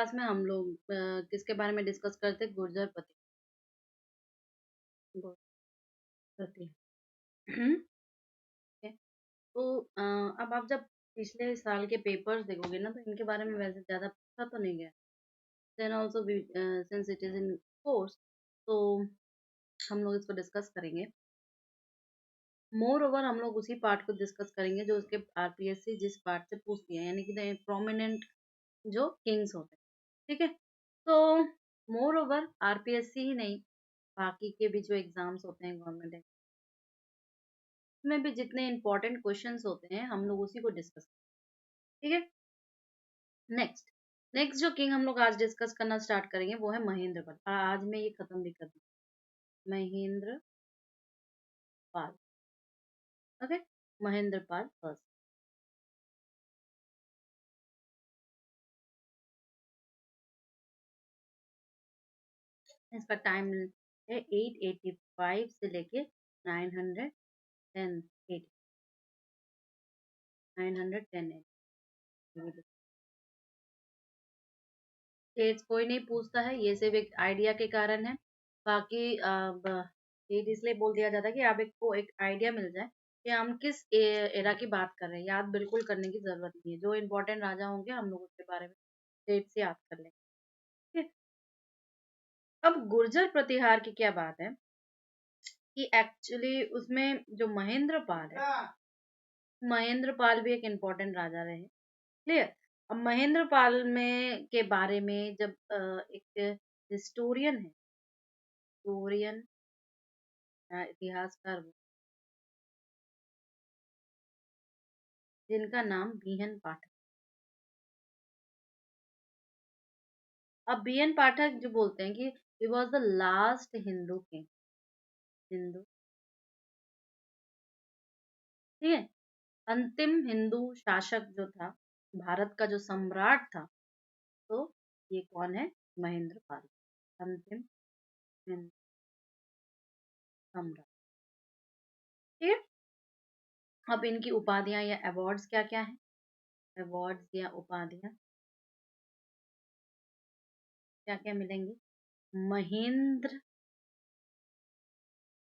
Class में हम लोग किसके बारे में डिस्कस करते? गुर्जर पति। ठीक है। तो अब आप जब पिछले साल के पेपर्स देखोगे ना, तो इनके बारे में वैसे ज़्यादा पूछा तो नहीं गया। Then also since it is in course, तो हम लोग इसको डिस्कस करेंगे। मोर ओवर हम लोग उसी पार्ट को डिस्कस करेंगे जो उसके आरपीएससी जिस पार्ट से पूछती है, यानी कि द प्रोमिनेंट जो किंग्स होते हैं। ठीक है। तो मोर ओवर आरपीएससी ही नहीं, बाकी के भी जो एग्जाम्स होते हैं गवर्नमेंट में भी जितने इंपॉर्टेंट क्वेश्चंस होते हैं, हम लोग उसी को डिस्कस करेंगे। ठीक है। नेक्स्ट नेक्स्ट जो किंग हम लोग आज डिस्कस करना स्टार्ट करेंगे वो है महेंद्र पाल। आज मैं ये खत्म भी कर दूँ। महेंद्र पाल। ओके। महेंद्र पाल फर्स्ट। इसका टाइम है 885 से लेके 910 8 910 डेट्स कोई नहीं पूछता है, ये सिर्फ एक आइडिया के कारण है। बाकी डेट इसलिए बोल दिया जाता है कि आप एक को एक आइडिया मिल जाए कि हम किस एरा की बात कर रहे हैं। याद बिल्कुल करने की जरूरत नहीं है, जो इम्पोर्टेंट राजा होंगे हम लोग उसके बारे में डेट से याद कर लेंगे। ठीक है? अब गुर्जर प्रतिहार की क्या बात है कि एक्चुअली उसमें जो महेंद्र पाल है, महेंद्र पाल भी एक इम्पोर्टेंट राजा रहे। क्लियर। अब महेंद्र पाल में के बारे में जब एक हिस्टोरियन है, हिस्टोरियन इतिहासकार जिनका नाम बीएन पाठक। अब बीएन पाठक जो बोलते हैं कि he was the last Hindu king. Hindu. ठीक है। अंतिम हिंदू शासक जो था, भारत का जो सम्राट था, तो ये कौन है? महेंद्र पाल। अंतिम हिंदू सम्राट। ठीक है। अब इनकी उपाधियां या अवार्ड्स क्या क्या हैं? अवार्ड्स या उपाधियां क्या क्या मिलेंगी? महेंद्र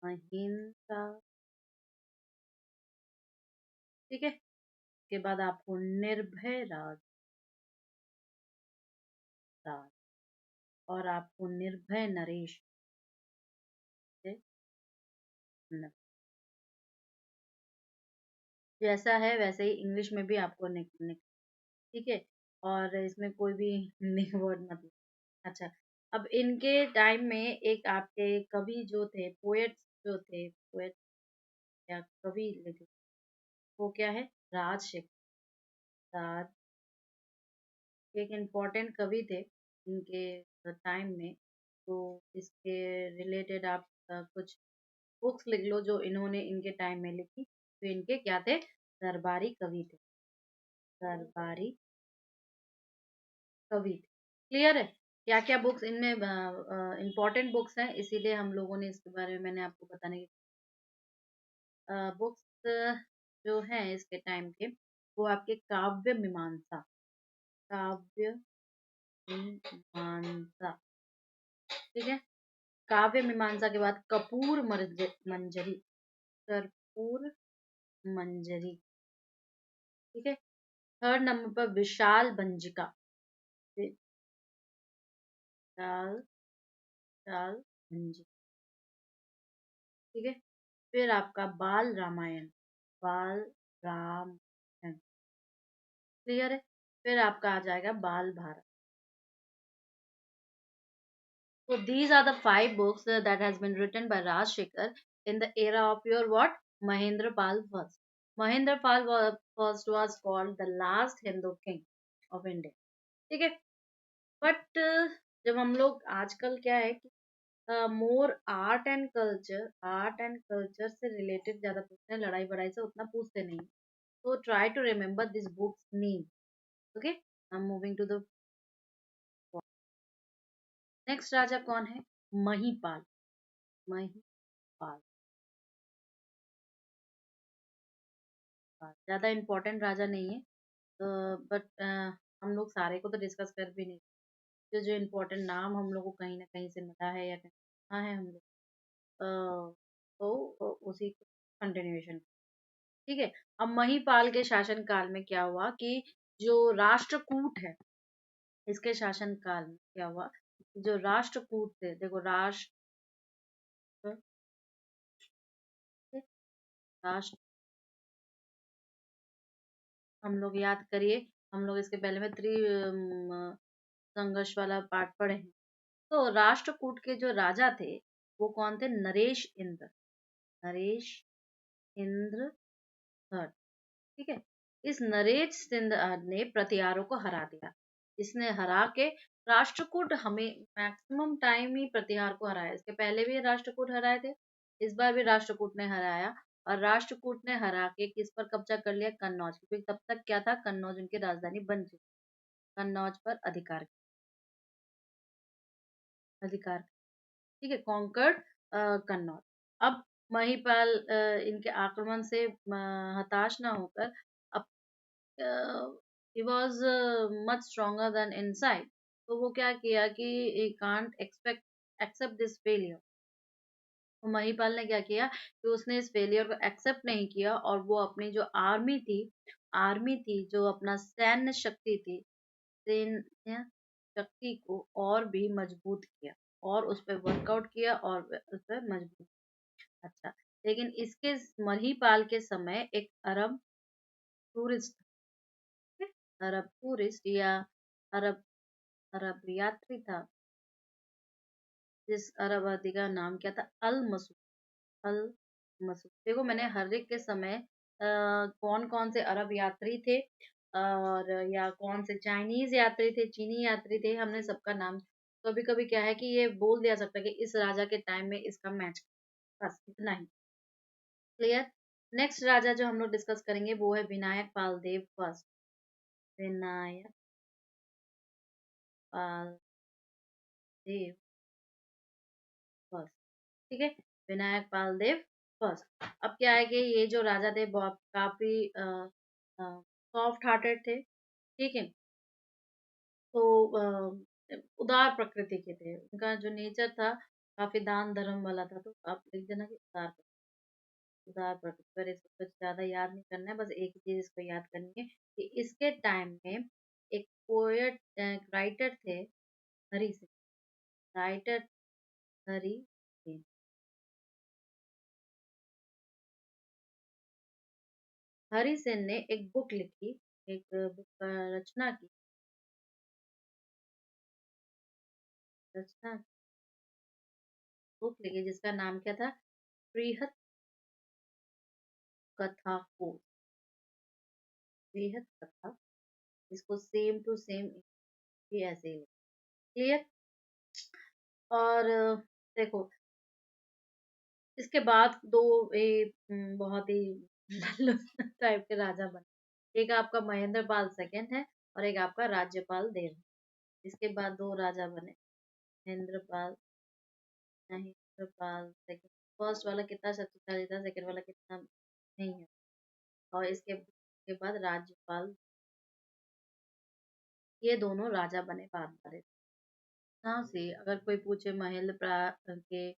महेंद्र। ठीक है। उसके बाद आपको निर्भय राज और आपको निर्भय नरेश से न- जैसा है वैसे ही इंग्लिश में भी आपको ठीक है। और इसमें कोई भी हिंदी वर्ड मतलब। अच्छा। अब इनके टाइम में एक आपके कवि जो थे, पोएट्स जो थे, पोएट या कवि लिखे, वो क्या है? राजशेखर। राज एक इम्पोर्टेंट कवि थे इनके टाइम में। तो इसके रिलेटेड आप कुछ बुक्स लिख लो जो इन्होंने इनके टाइम में लिखी। तो इनके क्या थे? दरबारी कवि थे। दरबारी कवि थे। क्लियर है? क्या क्या बुक्स इनमें इम्पोर्टेंट बुक्स हैं, इसीलिए हम लोगों ने इसके बारे में मैंने आपको बताने की बुक्स जो हैं इसके टाइम के, वो आपके काव्य मीमांसा। काव्य मीमांसा। ठीक है। काव्य मीमांसा के बाद कपूर मंजरी। कर्पूर मंजरी। ठीक है। थर्ड नंबर पर विशाल बंजिका। विशाल विशाल बंजिका। ठीक है। फिर आपका बाल रामायण। बाल रामायण। क्लियर है? फिर आपका आ जाएगा बाल Bharat. So these are the five books that has been written by Rajshekhar in the era of your what? Mahendra Pal first. Mahendra Pal first was called the last Hindu king of India. ठीक है। But जब हम लोग आजकल क्या है कि more art and culture से रिलेटेड ज्यादा पूछते हैं, लड़ाई बड़ाई से उतना पूछते नहीं। तो try to remember this books name. Okay. I am moving to the next राजा कौन है? महीपाल। महीपाल। ज्यादा इम्पोर्टेंट राजा नहीं है, बट हम लोग सारे को तो डिस्कस कर भी नहीं। जो इम्पोर्टेंट नाम हम लोग को कहीं ना कहीं से मिला है या कहीं सुना है हम लोग, तो उसी कंटिन्यूएशन। ठीक है। अब महिपाल के शासन काल में क्या हुआ कि जो राष्ट्रकूट है, इसके शासन काल में क्या हुआ, जो राष्ट्रकूट थे, देखो राष्ट्र, राष्ट्र, हम लोग याद करिए, हम लोग इसके पहले में संघर्ष वाला पार्ट पढ़े हैं। तो राष्ट्रकूट के जो राजा थे वो कौन थे, नरेश इंद्र, नरेश इंद्र थर्ड। ठीक है। इस नरेश इंद्र ने प्रतिहारों को हरा दिया। इसने हरा के, राष्ट्रकूट हमें मैक्सिमम टाइम ही प्रतिहार को हराया, इसके पहले भी राष्ट्रकूट हराए थे, इस बार भी राष्ट्रकूट ने हराया। और राष्ट्रकूट ने हरा के किस पर कब्जा कर लिया, कन्नौज, क्योंकि तब तक क्या था, कन्नौज उनकी राजधानी बन चुकी, कन्नौज पर अधिकार। ठीक है, कॉन्कर्ड कन्नौज। अब महिपाल इनके आक्रमण से हताश ना होकर, अब he was much stronger than inside, तो वो क्या किया कि he can't accept this failure। तो महिपाल ने क्या किया कि उसने इस फेलियर को एक्सेप्ट नहीं किया, और वो अपनी जो आर्मी थी, जो अपना सैन्य शक्ति थी, सैन्य शक्ति को और भी मजबूत किया, और उस पर वर्कआउट किया, और उस पर मजबूत। अच्छा, लेकिन इसके महिपाल के समय एक टूरिस्ट अरब टूरिस्ट या अरब अरब यात्री था, जिस अरब यात्री का नाम क्या था, अल मसूद। अल मसूद, देखो मैंने हर एक के समय कौन कौन से अरब यात्री थे, और या कौन से चाइनीज यात्री थे, चीनी यात्री थे, हमने सबका नाम, कभी कभी क्या है कि ये बोल दिया सकता है कि इस राजा के टाइम में इसका मैच, बस इतना ही। क्लियर। नेक्स्ट राजा जो हम लोग डिस्कस करेंगे वो है विनायक पाल देव फर्स्ट। विनायक पाल देव फर्स्ट। ठीक है, विनायक पाल देव फर्स्ट। अब क्या है कि ये जो राजा थे बहुत काफी सॉफ्ट हार्टेड थे। ठीक है, तो उदार प्रकृति के थे, उनका जो नेचर था काफी दान धर्म वाला था, तो आप लिख देना कि उदार प्रकृति पर, इसको कुछ ज्यादा याद नहीं करना है, बस एक ही चीज इसको याद करनी है कि इसके टाइम में एक पोएट राइटर थे, हरि सिंह, राइटर हरि सिंह। हरि सेन ने एक बुक लिखी, एक बुक का रचना बुक लिखी जिसका नाम क्या था, बृहत कथा कोश, बृहत कथा, इसको सेम टू सेम भी ऐसे ही। क्लियर। और देखो, इसके बाद दो बहुत ही टाइप के राजा बने, एक आपका महेंद्र पाल सेकंड है, और एक आपका राज्यपाल देव है। इसके बाद दो राजा बने, महेंद्र पाल, महेंद्र पाल सेकंड। फर्स्ट वाला कितना शक्तिशाली था, सेकंड वाला कितना नहीं है। और इसके बाद राज्यपाल, ये दोनों राजा बने बाद में। यहाँ से अगर कोई पूछे के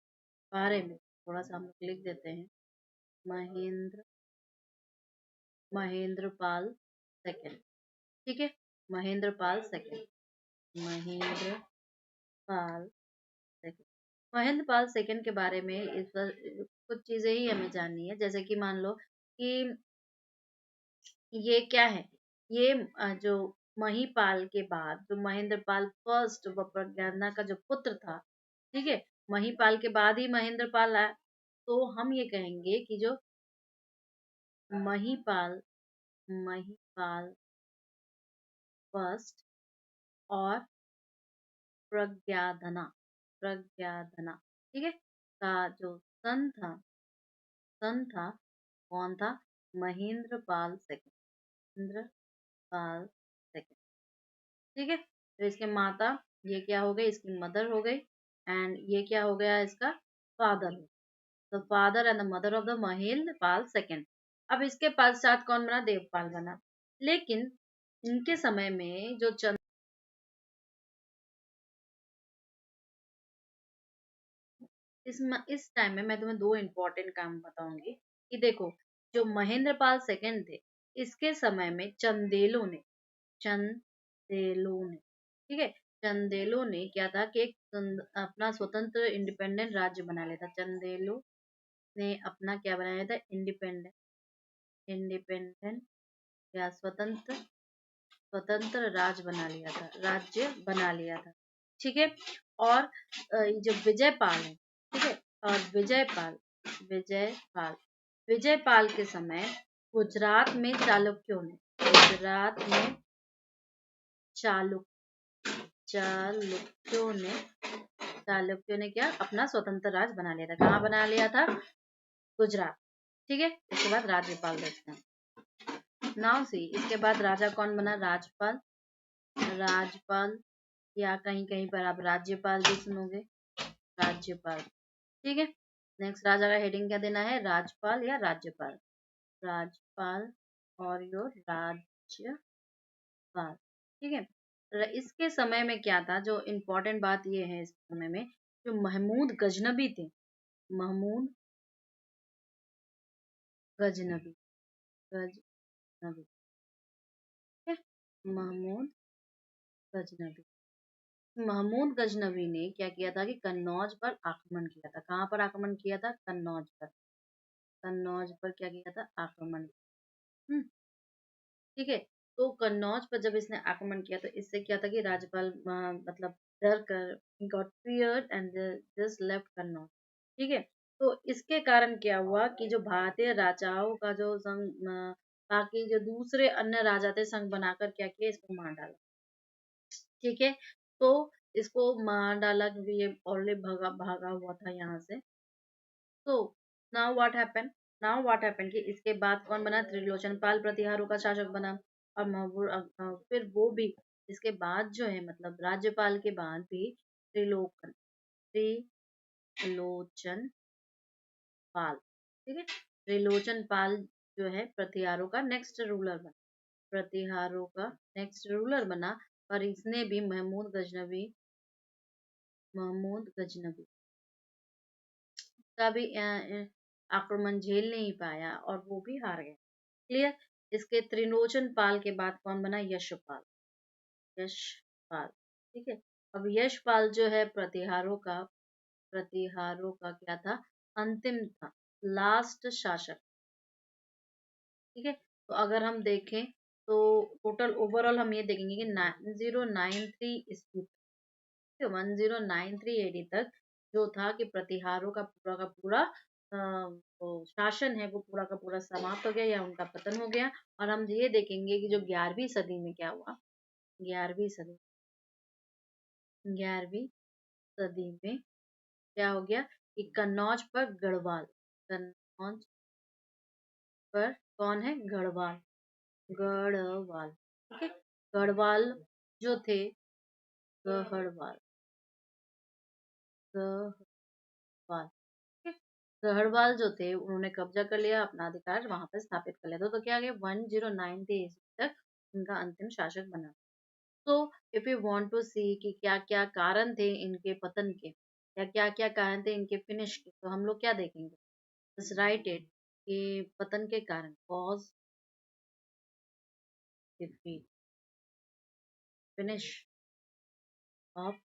बारे में, थोड़ा सा हम लोग लिख देते हैं, महेंद्र महेंद्र पाल सेकंड। ठीक है, Mahendra Pal second, Mahendra Pal second. Mahendra Pal second के बारे में इस पर कुछ चीजें ही हमें जाननी है, जैसे कि मान लो कि ये क्या है, ये जो महिपाल के बाद जो महेंद्र पाल फर्स्ट प्रज्ञाना का जो पुत्र था, ठीक है, महिपाल के बाद ही महेंद्र पाल आया, तो हम ये कहेंगे कि जो महिपाल महिपाल फर्स्ट और प्रज्ञाधना, ठीक है, का जो सन था कौन था, महेंद्र पाल सेकंड, महेंद्र पाल सेकंड। ठीक है, तो इसके माता, ये क्या हो गई, इसकी मदर हो गई, एंड ये क्या हो गया, इसका father, the father and the mother of the Mahendra Pal second. अब इसके पश्चात कौन बना, देवपाल बना। लेकिन इनके समय में जो इस टाइम में मैं तुम्हें दो इम्पोर्टेंट काम बताऊंगी कि देखो, जो महेंद्रपाल सेकंड थे, इसके समय में चंदेलों ने, ठीक है, चंदेलों ने क्या था कि अपना स्वतंत्र इंडिपेंडेंट राज्य बना लिया था। चंदेलों ने अपना क्या बनाया था, इंडिपेंडेंट इंडिपेंडेंट या स्वतंत्र स्वतंत्र राज्य बना लिया था, ठीक है। और जो विजयपाल है, ठीक है, और विजयपाल विजयपाल के समय गुजरात में चालुक चालुक्यों ने चालुक्यों ने क्या अपना स्वतंत्र राज्य बना लिया था। कहाँ बना लिया था, गुजरात, ठीक है। इसके बाद राज्यपाल देखते हैं। नाउ सी, इसके बाद राजा कौन बना, राजपाल या कहीं कहीं पर आप राज्यपाल भी सुनोगे, राज्यपाल, ठीक है। नेक्स्ट, राजा का हेडिंग क्या देना है, राजपाल या राज्यपाल, राजपाल और योर राज्यपाल, ठीक है। इसके समय में क्या था, जो इम्पोर्टेंट बात ये है इस समय में, जो महमूद गजनबी थे, महमूद गजनबी गजनबी, ठीक है, महमूद गजनबी महमूद गजनबी ने क्या किया था कि कन्नौज पर आक्रमण किया था। कहाँ पर आक्रमण किया था, कन्नौज पर क्या किया था, आक्रमण, ठीक है। तो कन्नौज पर जब इसने आक्रमण किया तो इससे क्या था कि राज्यपाल मतलब डर कर got feared and just left Kannauj, ठीक है। तो इसके कारण क्या हुआ कि जो भारतीय राजाओं का जो संघ, बाकी जो दूसरे अन्य राजा थे, संघ बनाकर क्या किया, इसको मार डाला, ठीक है। तो इसको मार डाला क्योंकि ये ऑलरेडी भागा भागा हुआ था यहाँ से। तो नाउ व्हाट हैपन कि इसके बाद कौन बना, त्रिलोचन पाल प्रतिहारों का शासक बना। और फिर वो भी इसके बाद जो है, मतलब राज्यपाल के बाद भी त्रिलोकन त्रिलोचन पाल, ठीक है, त्रिलोचन पाल जो है प्रतिहारों का नेक्स्ट रूलर बना, प्रतिहारों का नेक्स्ट रूलर बना। और इसने भी महमूद गजनबी का भी आक्रमण झेल नहीं पाया और वो भी हार गया, क्लियर। इसके त्रिलोचन पाल के बाद कौन बना, यशपाल, ठीक है। अब यशपाल जो है प्रतिहारों का क्या था, अंतिम था, लास्ट शासक, ठीक है। तो अगर हम देखें तो टोटल ओवरऑल हम ये देखेंगे कि 1093 ईस्वी, 1093 एडी तक जो था कि प्रतिहारों का पूरा वो शासन है, वो पूरा का पूरा समाप्त हो गया या उनका पतन हो गया। और हम ये देखेंगे कि जो 11वीं सदी में क्या हुआ, 11वीं सदी 11वीं सदी में क्या हो गया कि कन्नौज पर कौन है, गढ़वाल, ठीक है। गढ़वाल जो थे, गढ़वाल गढ़वाल, ठीक है। गढ़वाल जो थे उन्होंने कब्जा कर लिया, अपना अधिकार वहां पर स्थापित कर लिया था। तो क्या गया 1093 ईस्वी तक उनका अंतिम शासक बना। तो इफ यू वांट टू सी कि क्या क्या कारण थे इनके पतन के, या क्या क्या कारण थे इनके फिनिश के, तो हम लोग क्या देखेंगे, जस्ट राइट इट कि पतन के कारण, कॉज, डिफीट, फिनिश ऑफ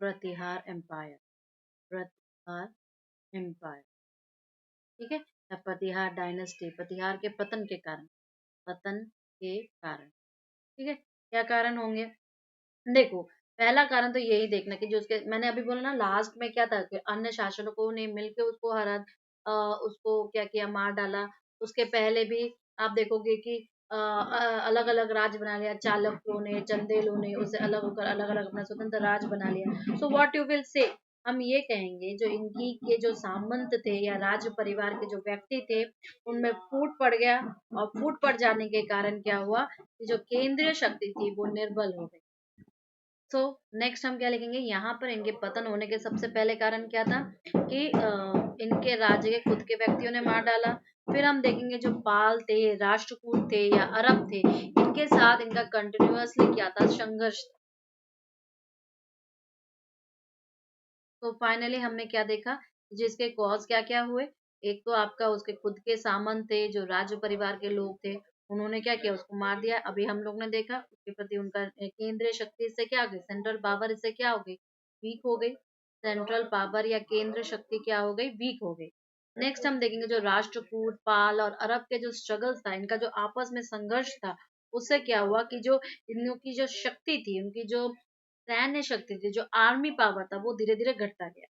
प्रतिहार एम्पायर, प्रतिहार एम्पायर, ठीक है, या प्रतिहार डायनेस्टी, प्रतिहार के पतन के कारण, ठीक है। क्या कारण होंगे, देखो, पहला कारण तो यही देखना कि जो उसके मैंने अभी बोला ना, लास्ट में क्या था कि अन्य शासकों ने मिलकर उसको उसको क्या किया, मार डाला। उसके पहले भी आप देखोगे कि अलग अलग राज्य बना लिया, चालुक्यों ने, चंदेलों ने, उससे अलग होकर अलग अलग अपना स्वतंत्र राज्य बना लिया। So what you will say, हम ये कहेंगे जो इनकी के जो सामंत थे या राज परिवार के जो व्यक्ति थे, उनमें फूट पड़ गया। और फूट पड़ जाने के कारण क्या हुआ कि जो केंद्रीय शक्ति थी वो निर्बल हो गई। सो नेक्स्ट हम क्या लिखेंगे, यहाँ पर इनके पतन होने के सबसे पहले कारण क्या था कि इनके राज्य के खुद के व्यक्तियों ने मार डाला। फिर हम देखेंगे जो पाल थे, राष्ट्रकूट थे या अरब थे, इनके साथ इनका कंटिन्यूअसली क्या था, संघर्ष। तो फाइनली हमने क्या देखा जिसके कॉज क्या क्या हुए। एक तो आपका उसके खुद के सामंत थे, जो राज परिवार के लोग थे, उन्होंने क्या किया, उसको मार दिया। अभी हम लोग ने देखा उसके प्रति उनका केंद्रीय शक्ति इससे क्या हो गई, सेंट्रल पावर इससे क्या हो गई, वीक हो गई। सेंट्रल पावर या केंद्र शक्ति क्या हो गई, वीक हो गई। नेक्स्ट हम देखेंगे जो राष्ट्रकूट, पाल और अरब के जो स्ट्रगल्स था, इनका जो आपस में संघर्ष था, उससे क्या हुआ कि जो इनकी जो शक्ति थी, उनकी जो सैन्य शक्ति थी, जो आर्मी पावर था, वो धीरे धीरे घटता गया।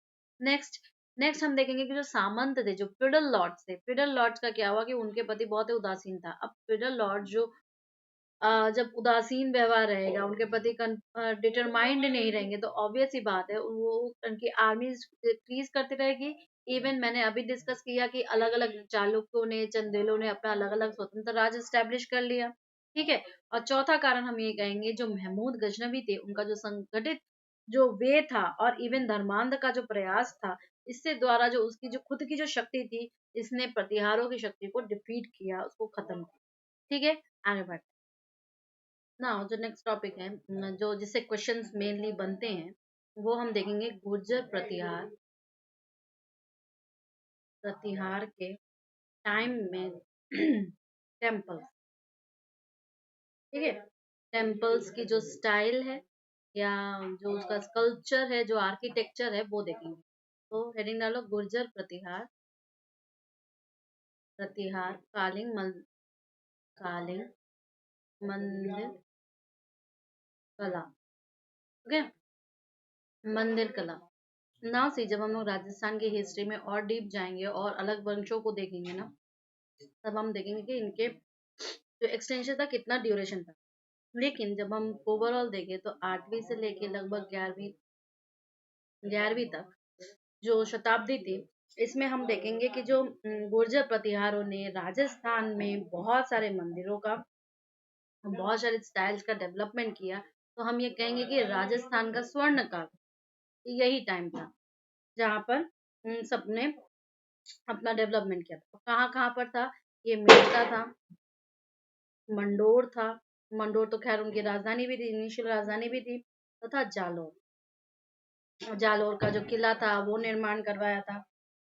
नेक्स्ट नेक्स्ट हम देखेंगे कि जो सामंत थे, जो फिडल लॉर्ड्स थे, फिडल लॉर्ड्स का क्या हुआ कि उनके प्रति बहुत ही उदासीन था। अब फिडल लॉर्ड जो जब उदासीन व्यवहार रहेगा, उनके प्रति डिटरमाइंड नहीं रहेंगे, तो ऑब्वियस ही बात है वो उनकी आर्मी इंक्रीज करती रहेगी। इवन मैंने अभी डिस्कस किया कि अलग अलग चालुक्यों ने, चंदेलों ने अपना अलग अलग स्वतंत्र राज्य स्टैब्लिश कर लिया। ठीक है। और चौथा कारण हम ये कहेंगे, जो महमूद गजनबी थे, उनका जो संगठित जो वे था, और इवन धर्मांध का जो प्रयास था, इससे द्वारा जो उसकी जो खुद की जो शक्ति थी, इसने प्रतिहारों की शक्ति को डिफीट किया, उसको खत्म किया। ठीक है। आगे बढ़ ना, जो नेक्स्ट टॉपिक है जो जिससे क्वेश्चंस मेनली बनते हैं, वो हम देखेंगे गुर्जर प्रतिहार। प्रतिहार के टाइम में टेम्पल्स। ठीक है। टेम्पल्स की जो स्टाइल है, या जो उसका स्कल्पचर है, जो आर्किटेक्चर है, वो देखेंगे। तो हेडिंग डालो गुर्जर प्रतिहार। प्रतिहार कालीन मंदिर कला। ओके। मंदिर कला। नाउ सी, जब हम लोग राजस्थान की हिस्ट्री में और डीप जाएंगे और अलग वंशों को देखेंगे ना, तब हम देखेंगे कि इनके जो एक्सटेंशन था, कितना ड्यूरेशन था। लेकिन जब हम ओवरऑल देखें तो 8वीं से लेके लगभग 11वीं तक जो शताब्दी थी, इसमें हम देखेंगे कि जो गुर्जर प्रतिहारों ने राजस्थान में बहुत सारे मंदिरों का, बहुत सारे स्टाइल्स का डेवलपमेंट किया। तो हम ये कहेंगे कि राजस्थान का स्वर्ण काल यही टाइम था, जहाँ पर सबने अपना डेवलपमेंट किया था। कहाँ कहाँ पर था, ये मेड़ता था, मंडोर था। मंडोर तो खैर उनकी राजधानी भी थी, इनिशियल राजधानी भी थी। तथा जालोर, जालोर का जो किला था, वो निर्माण करवाया था।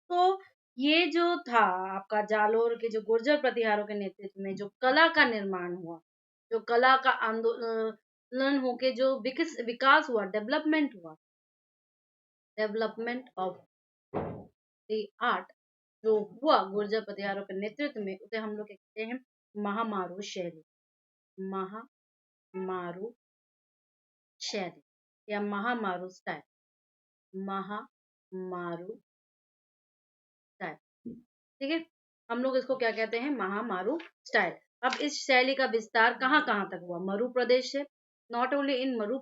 तो ये जो था आपका जालोर के जो गुर्जर प्रतिहारों के नेतृत्व में जो कला का निर्माण हुआ, जो कला का आंदोलन होके जो विकास हुआ, डेवलपमेंट हुआ, डेवलपमेंट ऑफ द आर्ट जो हुआ गुर्जर प्रतिहारों के नेतृत्व में, उसे हम लोग कहते हैं महामारू शैली। महामारू शैली या महामारू स्टाइल। महामारू स्टाइल। ठीक है। हम लोग इसको क्या कहते हैं, महामारू स्टाइल। अब इस शैली का विस्तार कहाँ कहाँ तक हुआ, मरु प्रदेश से। नॉट ओनली इन मरु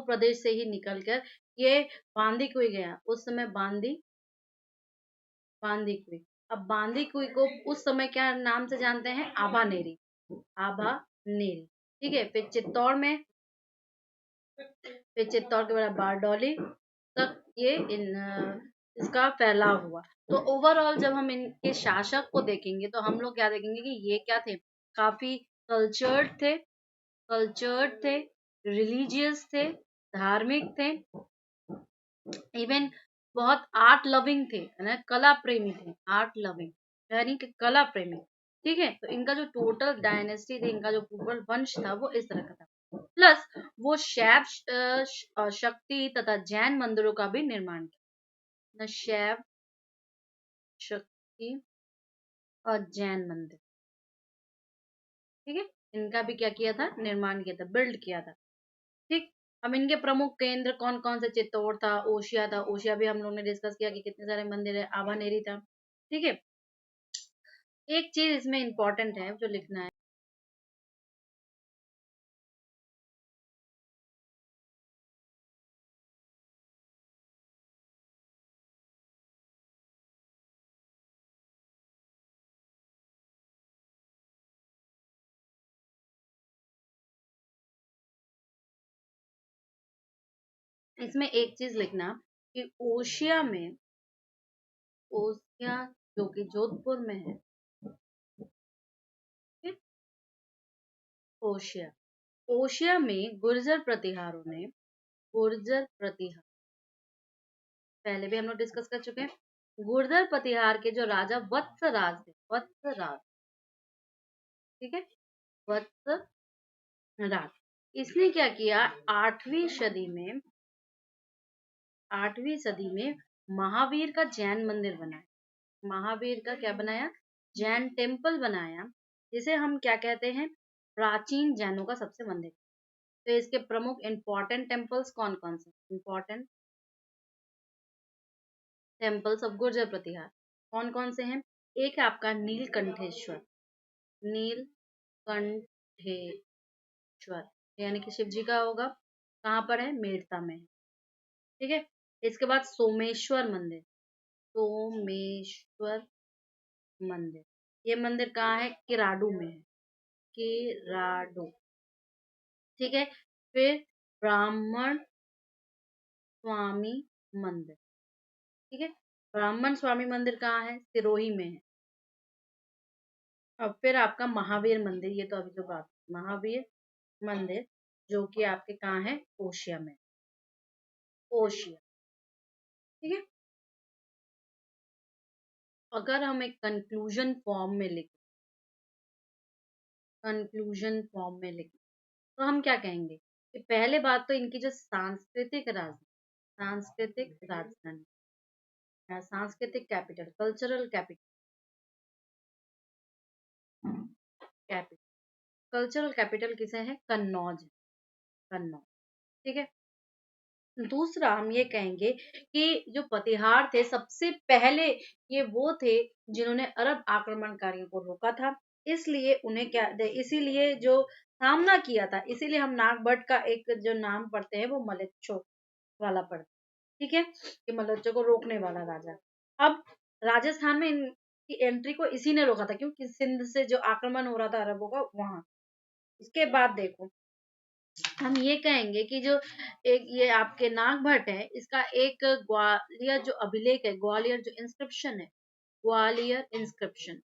प्रदेश से ही निकलकर ये बांदीकुई गया। उस समय बांदीकुई। अब बांदीकुई को उस समय क्या नाम से जानते हैं, आभानेरी। आभानेरी। ठीक है। फिर चित्तौड़ के बाद बारडोली तक ये इसका फैलाव हुआ। तो ओवरऑल जब हम इनके शासक को देखेंगे, तो हम लोग क्या देखेंगे कि ये क्या थे, काफी कल्चर्ड थे, रिलीजियस थे, धार्मिक थे, इवन बहुत आर्ट लविंग थे, है ना, कला प्रेमी थे, आर्ट लविंग यानी कि कला प्रेमी। ठीक है। तो इनका जो टोटल डायनेस्टी थी, इनका जो पूर्वज वंश था, वो इस तरह का था। प्लस वो शैव शक्ति तथा जैन मंदिरों का भी निर्माण किया। शैव शक्ति और जैन मंदिर। ठीक है। इनका भी क्या किया था, निर्माण किया था, बिल्ड किया था। ठीक। अब इनके प्रमुख केंद्र कौन कौन से, चित्तौड़ था, ओशिया था। ओशिया भी हम लोग ने डिस्कस किया कि कितने सारे मंदिर है, आभानेरी था। ठीक है। एक चीज इसमें इंपॉर्टेंट है जो लिखना है, इसमें एक चीज लिखना कि ओशिया जो कि जोधपुर में है, ठीक? ओशिया ओशिया में गुर्जर प्रतिहार पहले भी हम लोग डिस्कस कर चुके हैं। गुर्जर प्रतिहार के जो राजा वत्सराज थे, वत्सराज, ठीक है, वत्सराज, इसने क्या किया, 8वीं सदी में महावीर का जैन मंदिर बनाया। महावीर का क्या बनाया, जैन टेम्पल बनाया, जिसे हम क्या कहते हैं, प्राचीन जैनों का सबसे मंदिर। तो इसके प्रमुख इंपॉर्टेंट टेम्पल्स कौन कौन से, इंपॉर्टेंट टेम्पल्स ऑफ गुर्जर प्रतिहार कौन कौन से हैं? एक है आपका नीलकंठेश्वर, नीलकंठेश्वर, यानी कि शिव जी का होगा, कहाँ पर है, मेड़ता में, ठीक है। इसके बाद सोमेश्वर मंदिर, सोमेश्वर मंदिर, ये मंदिर कहाँ है, किराडू में है, किराडू, ठीक है। फिर ब्राह्मण स्वामी मंदिर, ठीक है, ब्राह्मण स्वामी मंदिर कहाँ है, सिरोही में है। अब फिर आपका महावीर मंदिर, ये तो अभी जो बात, महावीर मंदिर जो कि आपके कहाँ है, ओशिया में, ओशिया, ठीक है। अगर हम एक कंक्लूजन फॉर्म में लिखें तो हम क्या कहेंगे कि पहले बात तो इनकी जो सांस्कृतिक राजधानी, सांस्कृतिक capital, cultural capital, cultural capital किसे है, कन्नौज, कन्नौज, ठीक है। दूसरा हम ये कहेंगे कि जो प्रतिहार थे सबसे पहले, ये वो थे जिन्होंने अरब आक्रमणकारियों को रोका था, इसलिए उन्हें क्या, इसीलिए जो सामना किया था, इसीलिए हम नागभट्ट का एक जो नाम पढ़ते हैं वो मलेच्छो वाला पढ़ते हैं, ठीक है, कि मलेच्छो को रोकने वाला राजा। अब राजस्थान में इनकी एंट्री को इसी ने रोका था, क्योंकि सिंध से जो आक्रमण हो रहा था अरबों का वहां। इसके बाद देखो, हम ये कहेंगे कि जो एक ये आपके नागभट्ट है, इसका एक ग्वालियर जो अभिलेख है, ग्वालियर जो इंस्क्रिप्शन है, ग्वालियर इंस्क्रिप्शन,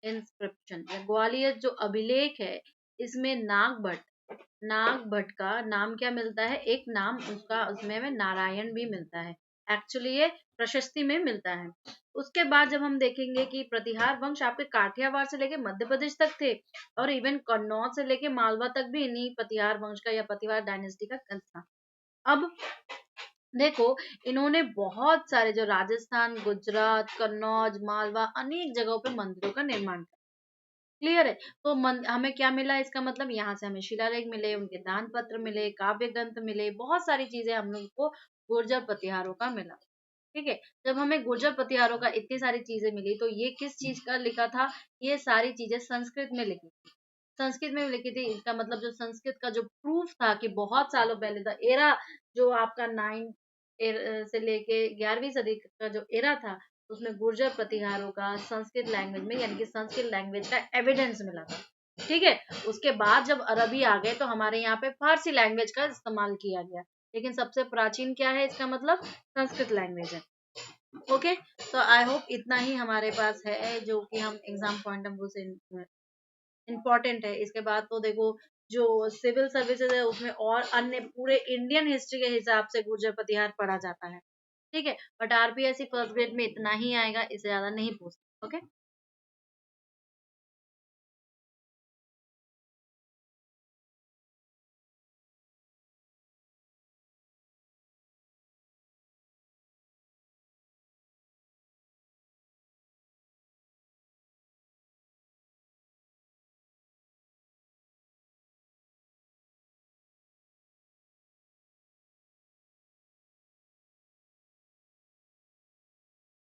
या ग्वालियर जो अभिलेख है, इसमें नागभट्ट का नाम क्या मिलता है, एक नाम उसका उसमें में नारायण भी मिलता है, एक्चुअली ये प्रशस्ति में मिलता है। उसके बाद जब हम देखेंगे कि प्रतिहार वंश आपके काठियावाड़ से लेके मध्य प्रदेश तक थे, और इवन कन्नौज से लेके मालवा तक भी इन्हीं प्रतिहार वंश का या प्रतिहार डायनेस्टी का था। अब देखो, इन्होंने बहुत सारे जो राजस्थान, गुजरात, कन्नौज, मालवा, अनेक जगहों पे मंदिरों का निर्माण किया, क्लियर है। तो हमें क्या मिला, इसका मतलब यहाँ से हमें शिलालेख मिले, उनके दान पत्र मिले, काव्य ग्रंथ मिले, बहुत सारी चीजें हम लोग को गुर्जर प्रतिहारों का मिला, ठीक है। जब हमें गुर्जर प्रतिहारों का इतनी सारी चीजें मिली, तो ये किस चीज का लिखा था, ये सारी चीजें संस्कृत में लिखी थी, संस्कृत में लिखी थी। इसका मतलब जो संस्कृत का जो प्रूफ था कि बहुत सालों पहले था एरा, जो आपका 9 से लेके 11वीं सदी का जो एरा था, उसमें गुर्जर प्रतिहारों का संस्कृत लैंग्वेज में, यानी कि संस्कृत लैंग्वेज का एविडेंस मिला था, ठीक है। उसके बाद जब अरबी आ गए तो हमारे यहाँ पे फारसी लैंग्वेज का इस्तेमाल किया गया, लेकिन सबसे प्राचीन क्या है, इसका मतलब संस्कृत लैंग्वेज है, ओके। तो आई होप इतना ही हमारे पास है जो कि हम एग्जाम पॉइंट ऑफ व्यू से इम्पोर्टेंट है। इसके बाद तो देखो, जो सिविल सर्विसेज है उसमें और अन्य पूरे इंडियन हिस्ट्री के हिसाब से गुर्जर प्रतिहार पढ़ा जाता है, ठीक है। बट आरपीएससी फर्स्ट ग्रेड में इतना ही आएगा, इससे ज्यादा नहीं पूछता, ओके।